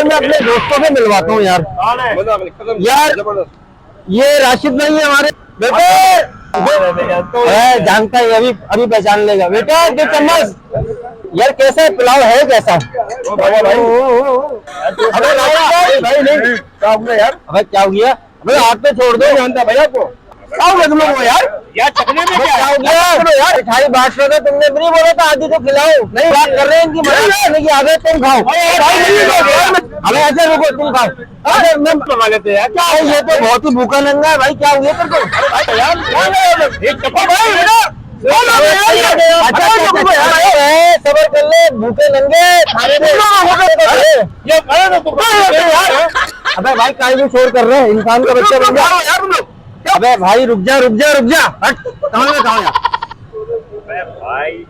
मैं अपने दोस्तों से मिलवाता हूँ यार। यार ये राशिद भाई है हमारे बेटे, जानता है अभी अभी पहचान लेगा। बेटा दो चम्मच यार, कैसा पुलाव है कैसा? अबे भाई नहीं यार, अबे क्या हो गया? अबे हाथ पे छोड़ दो। जानता भाई आपको क्या हो गया तुम लोग यार चखने में क्या हो गया यार? मिठाई बांट रहे थे, तुमने भी नहीं बोला था आदि को खिलाओ। नहीं बात कर रहे हैं इनकी मदद करने की, आगे तुम खाओ। अबे ऐसे रुको, तुम खाओ। अरे मैं मंगा लेते यार, क्या है ये तो बहुत ही भूखा नंगा है भाई। क्या हुआ तेरे को? सबर कर ले, भूखे नंगे खाने में। अबे भाई काहे भी शोर कर रहे हैं, इंसान का बच्चा बन गया यार तुम लोग। अबे भाई रुक जा रुक जा रुक जा, हट कहाँ में खाओ यार। अबे भाई